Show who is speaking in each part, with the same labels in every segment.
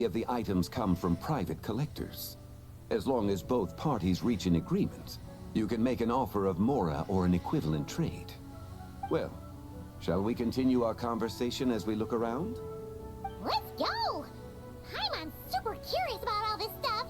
Speaker 1: of the items come from private collectors. As long as both parties reach an agreement, you can make an offer of mora or an equivalent trade. Well, shall we continue our conversation as we look around?
Speaker 2: Let's go! I'm super curious about all this stuff.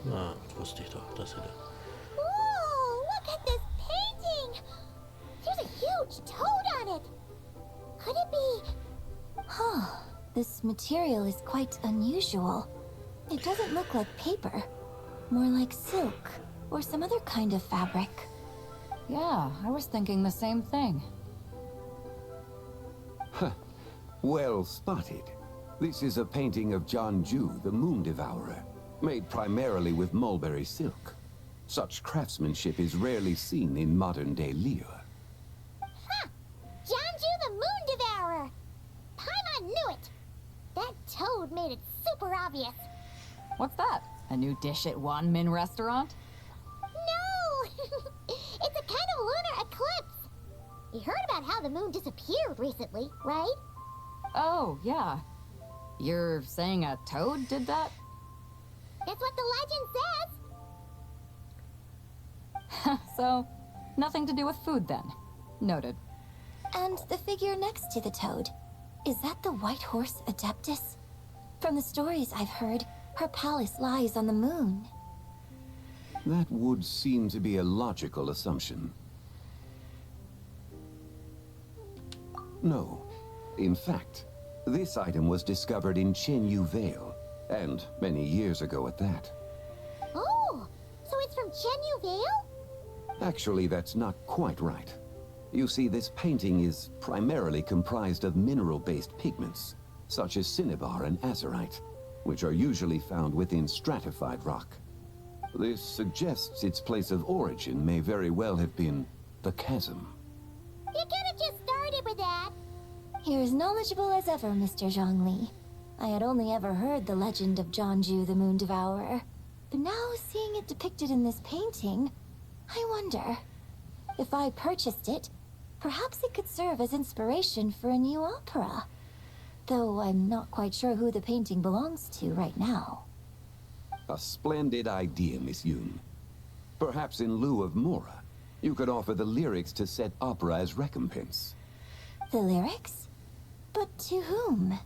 Speaker 3: Na, wusste ich doch, dass er da.
Speaker 2: Whoa, look at this painting! There's a huge toad on it! Could it be...
Speaker 4: Huh. This material is quite unusual. It doesn't look like paper. More like silk, or some other kind of fabric.
Speaker 5: Yeah, I was thinking the same thing.
Speaker 1: Huh. Well spotted. This is a painting of Jianju, the Moon Devourer, made primarily with mulberry silk. Such craftsmanship is rarely seen in modern-day Liyue.
Speaker 2: Ha! Jianju the Moon Devourer! Paimon knew it! That toad made it super obvious.
Speaker 5: What's that? A new dish at Min restaurant?
Speaker 2: No! It's a kind of lunar eclipse! You heard about how the moon disappeared recently, right?
Speaker 5: Oh, yeah. You're saying a toad did that?
Speaker 2: That's what the legend says!
Speaker 5: So, nothing to do with food then. Noted.
Speaker 4: And the figure next to the toad, is that the white horse Adeptus? From the stories I've heard, her palace lies on the moon.
Speaker 1: That would seem to be a logical assumption. No. In fact, this item was discovered in Chenyu Vale, and many years ago at that.
Speaker 2: Oh, so it's from Chenyu Vale?
Speaker 1: Actually, that's not quite right. You see, this painting is primarily comprised of mineral-based pigments, such as cinnabar and azurite, which are usually found within stratified rock. This suggests its place of origin may very well have been the chasm.
Speaker 2: You could have just started with that.
Speaker 4: You're as knowledgeable as ever, Mr. Zhongli. I had only ever heard the legend of Jianju the Moon Devourer, but now seeing it depicted in this painting, I wonder, if I purchased it, perhaps it could serve as inspiration for a new opera. Though I'm not quite sure who the painting belongs to right now.
Speaker 1: A splendid idea, Miss Yoon. Perhaps in lieu of mora, you could offer the lyrics to said opera as recompense.
Speaker 4: The lyrics? But to whom?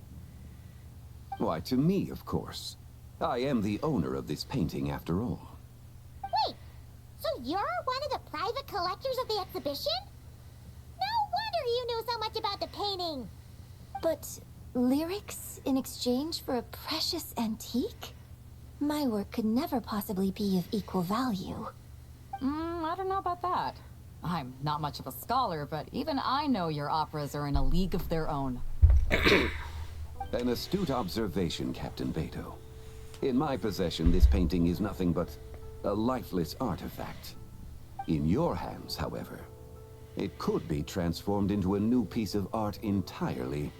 Speaker 1: Why, to me, of course. I am the owner of this painting, after all.
Speaker 2: Wait, so you're one of the private collectors of the exhibition? No wonder you knew so much about the painting.
Speaker 4: But lyrics in exchange for a precious antique? My work could never possibly be of equal value.
Speaker 5: I don't know about that. I'm not much of a scholar, but even I know your operas are in a league of their own.
Speaker 1: An astute observation, Captain Beto. In my possession, this painting is nothing but a lifeless artifact. In your hands, however, it could be transformed into a new piece of art entirely.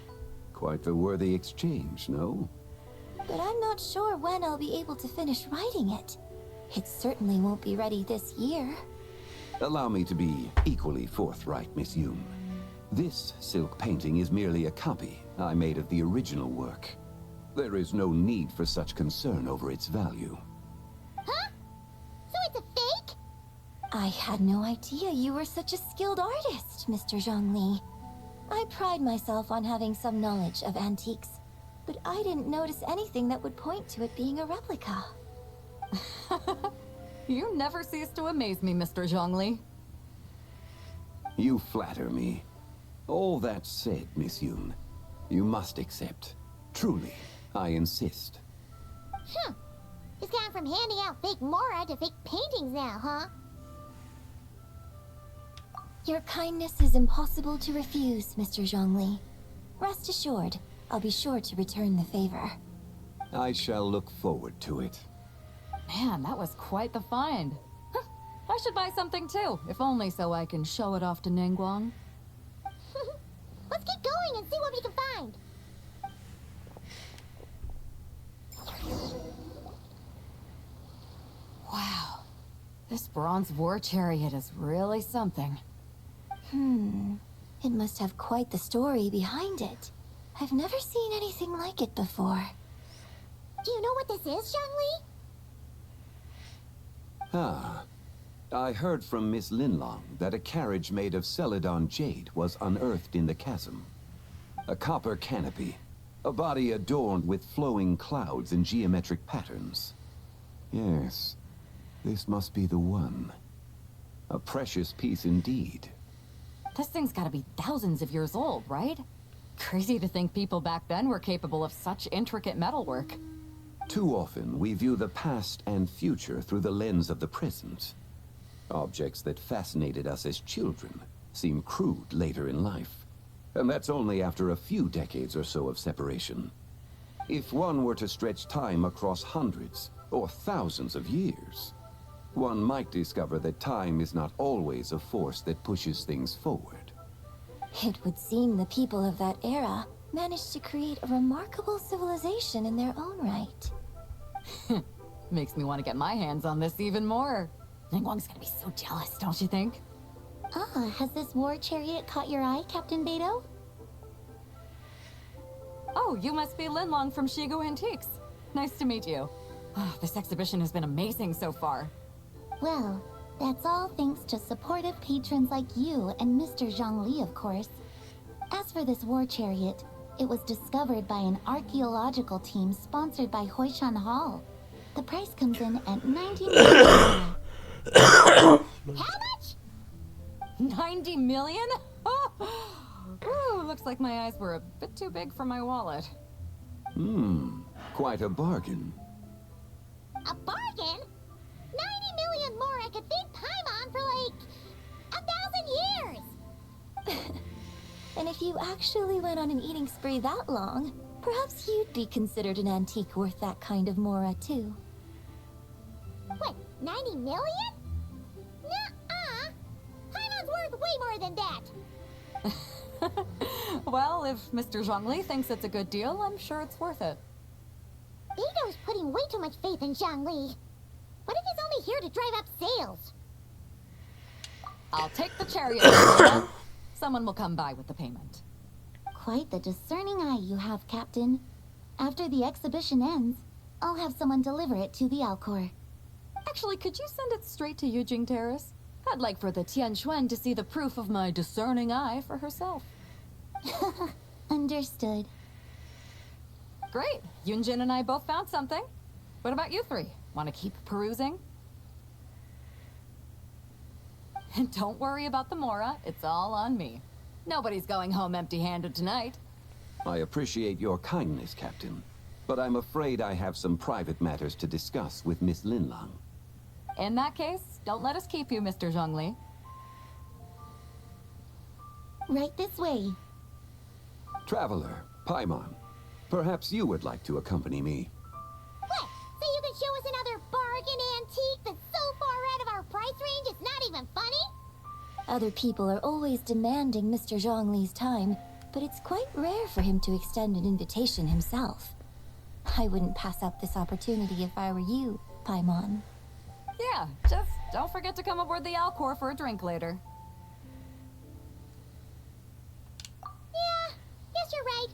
Speaker 1: Quite the worthy exchange, no?
Speaker 4: But I'm not sure when I'll be able to finish writing it. It certainly won't be ready this year.
Speaker 1: Allow me to be equally forthright, Miss Yoon. This silk painting is merely a copy I made of the original work. There is no need for such concern over its value.
Speaker 2: Huh? So it's a fake?
Speaker 4: I had no idea you were such a skilled artist, Mr. Zhongli. I pride myself on having some knowledge of antiques, but I didn't notice anything that would point to it being a replica.
Speaker 5: You never cease to amaze me, Mr. Zhongli.
Speaker 1: You flatter me. All that said, Miss Yoon, you must accept. Truly, I insist.
Speaker 2: Huh. It's gone from handing out fake mora to fake paintings now, huh?
Speaker 4: Your kindness is impossible to refuse, Mr. Zhongli. Rest assured, I'll be sure to return the favor.
Speaker 1: I shall look forward to it.
Speaker 5: Man, that was quite the find. Huh, I should buy something too, if only so I can show it off to Ningguang.
Speaker 2: Let's keep going and see what we can find.
Speaker 5: Wow, this bronze war chariot is really something.
Speaker 4: It must have quite the story behind it. I've never seen anything like it before.
Speaker 2: Do you know what this is, Zhongli?
Speaker 1: Ah. I heard from Miss Linlong that a carriage made of Celadon jade was unearthed in the chasm. A copper canopy. A body adorned with flowing clouds and geometric patterns. Yes, this must be the one. A precious piece indeed.
Speaker 5: This thing's gotta be thousands of years old, right? Crazy to think people back then were capable of such intricate metalwork.
Speaker 1: Too often, we view the past and future through the lens of the present. Objects that fascinated us as children seem crude later in life. And that's only after a few decades or so of separation. If one were to stretch time across hundreds or thousands of years, one might discover that time is not always a force that pushes things forward.
Speaker 4: It would seem the people of that era managed to create a remarkable civilization in their own right.
Speaker 5: Makes me want to get my hands on this even more. Ningguang's gonna be so jealous, don't you think?
Speaker 2: Ah, has this war chariot caught your eye, Captain Beidou?
Speaker 5: Oh, you must be Linlong from Shigo Antiques. Nice to meet you. Oh, this exhibition has been amazing so far.
Speaker 2: Well, that's all thanks to supportive patrons like you and Mr. Zhongli, of course. As for this war chariot, it was discovered by an archaeological team sponsored by Hoishan Hall. The price comes in at 90 million. How much?
Speaker 5: 90 million? Ooh, looks like my eyes were a bit too big for my wallet.
Speaker 1: Quite a bargain.
Speaker 2: A bargain? 90 million more I could feed Paimon for like 1,000 years.
Speaker 4: And if you actually went on an eating spree that long, perhaps you'd be considered an antique worth that kind of mora too.
Speaker 2: What, 90 million? Nuh-uh. Paimon's worth way more than that.
Speaker 5: Well, if Mr. Zhongli thinks it's a good deal, I'm sure it's worth it.
Speaker 2: Beidou's putting way too much faith in Zhongli. What if he's only here to drive up sales?
Speaker 5: I'll take the chariot. Someone will come by with the payment.
Speaker 2: Quite the discerning eye you have, Captain. After the exhibition ends, I'll have someone deliver it to the Alcor.
Speaker 5: Actually, could you send it straight to Yujing Terrace? I'd like for the Tianquan to see the proof of my discerning eye for herself.
Speaker 2: Understood.
Speaker 5: Great. Yunjin and I both found something. What about you three? Want to keep perusing? And don't worry about the mora. It's all on me. Nobody's going home empty-handed tonight.
Speaker 1: I appreciate your kindness, Captain, but I'm afraid I have some private matters to discuss with Miss Linlong.
Speaker 5: In that case, don't let us keep you, Mr. Zhongli.
Speaker 2: Right this way.
Speaker 1: Traveler, Paimon, perhaps you would like to accompany me.
Speaker 2: What? So you can show us another bargain antique that's so far out of our price range it's not even funny?
Speaker 4: Other people are always demanding Mr. Zhongli's time, but it's quite rare for him to extend an invitation himself. I wouldn't pass up this opportunity if I were you, Paimon.
Speaker 5: Yeah, just don't forget to come aboard the Alcor for a drink later.
Speaker 2: Yeah, guess you're right.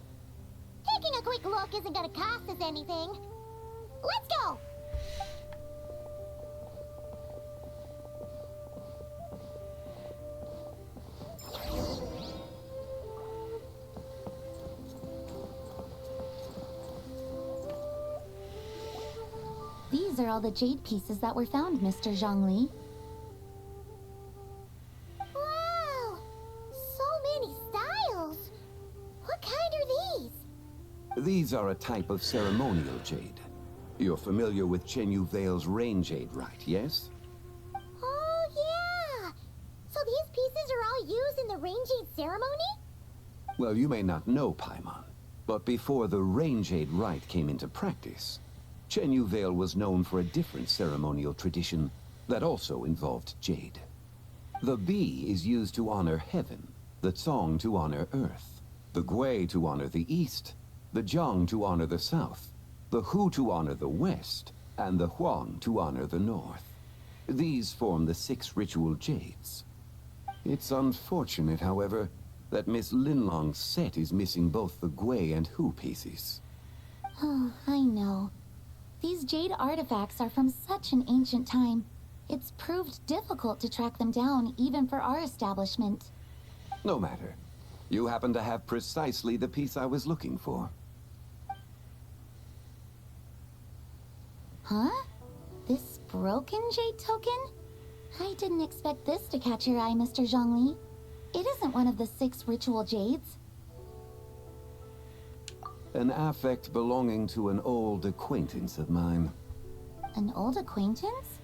Speaker 2: Taking a quick look isn't gonna cost us anything. Let's go! These are all the jade pieces that were found, Mr. Zhongli. Wow! So many styles! What kind are these?
Speaker 1: These are a type of ceremonial jade. You're familiar with Chen Yu Vale's rain jade, right, yes?
Speaker 2: Oh, yeah! So these pieces are all used in the rain jade ceremony?
Speaker 1: Well, you may not know, Paimon, But before the Rain Jade rite came into practice, Chenyu Vale was known for a different ceremonial tradition that also involved jade. The bee is used to honor heaven, the Tsong to honor earth, the Gui to honor the east, the Jiang to honor the south, the Hu to honor the west, and the Huang to honor the north. These form the 6 ritual jades. It's unfortunate, however, that Miss Linlong's set is missing both the Gui and Hu pieces.
Speaker 2: Oh, I know. These jade artifacts are from such an ancient time. It's proved difficult to track them down, even for our establishment.
Speaker 1: No matter. You happen to have precisely the piece I was looking for.
Speaker 2: Huh? This broken jade token? I didn't expect this to catch your eye, Mr. Zhongli. It isn't one of the 6 ritual jades.
Speaker 1: An affect belonging to an old acquaintance of mine.
Speaker 2: An old acquaintance?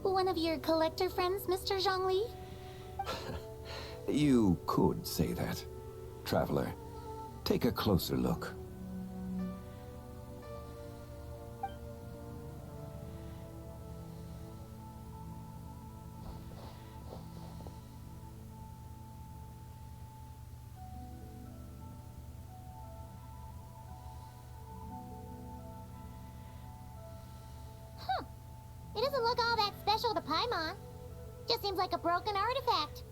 Speaker 2: One of your collector friends, Mr. Zhongli?
Speaker 1: You could say that. Traveler, take a closer look.
Speaker 6: It doesn't look all that special to Paimon. Just seems like a broken artifact.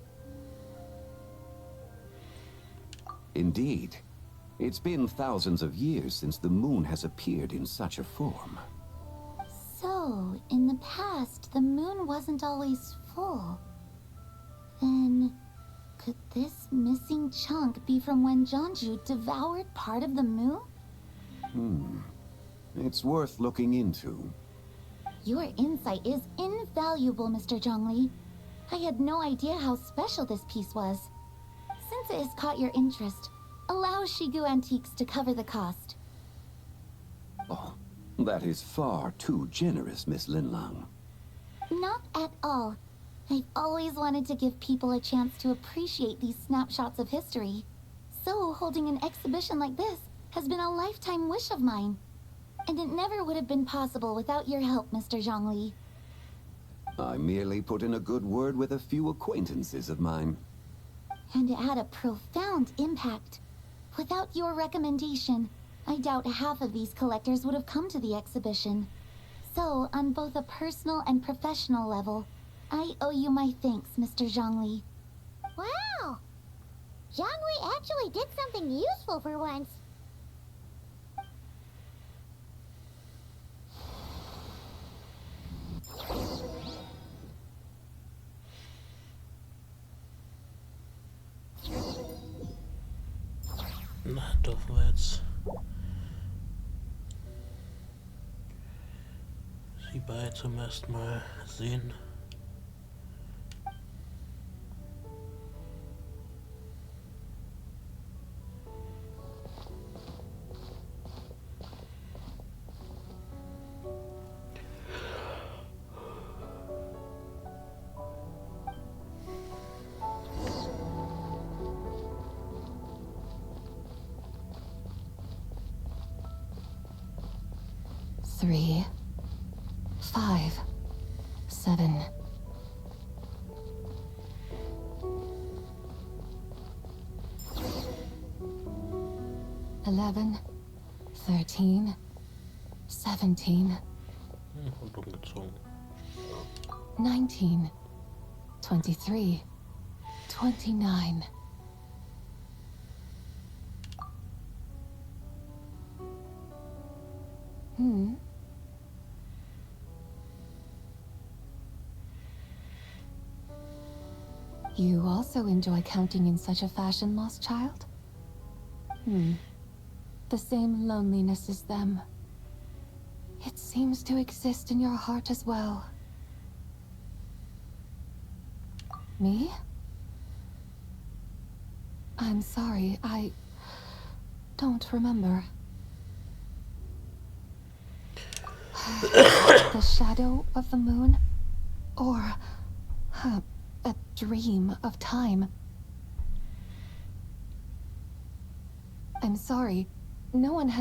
Speaker 1: Indeed. It's been thousands of years since the moon has appeared in such a form.
Speaker 2: So, in the past, the moon wasn't always full. Then, could this missing chunk be from when Jianzhu devoured part of the moon?
Speaker 1: It's worth looking into.
Speaker 2: Your insight is invaluable, Mr. Zhongli. I had no idea how special this piece was. Since it has caught your interest, allow Shigu Antiques to cover the cost.
Speaker 1: Oh, that is far too generous, Miss Linlang.
Speaker 2: Not at all. I've always wanted to give people a chance to appreciate these snapshots of history. So, holding an exhibition like this has been a lifetime wish of mine. And it never would have been possible without your help, Mr. Zhongli.
Speaker 1: I merely put in a good word with a few acquaintances of mine.
Speaker 2: And it had a profound impact. Without your recommendation, I doubt half of these collectors would have come to the exhibition. So, on both a personal and professional level, I owe you my thanks, Mr. Zhongli.
Speaker 6: Wow! Zhongli actually did something useful for once.
Speaker 3: Na, dürfen wir jetzt sie beide zum ersten Mal sehen.
Speaker 4: Three, 5, 7. Eleven, 13, 17,
Speaker 3: Und umgezogen.
Speaker 4: 19, 23, 29. You also enjoy counting in such a fashion, lost child? The same loneliness as them. It seems to exist in your heart as well. Me? I'm sorry, I don't remember. The shadow of the moon? Or a dream of time? I'm sorry.
Speaker 5: No one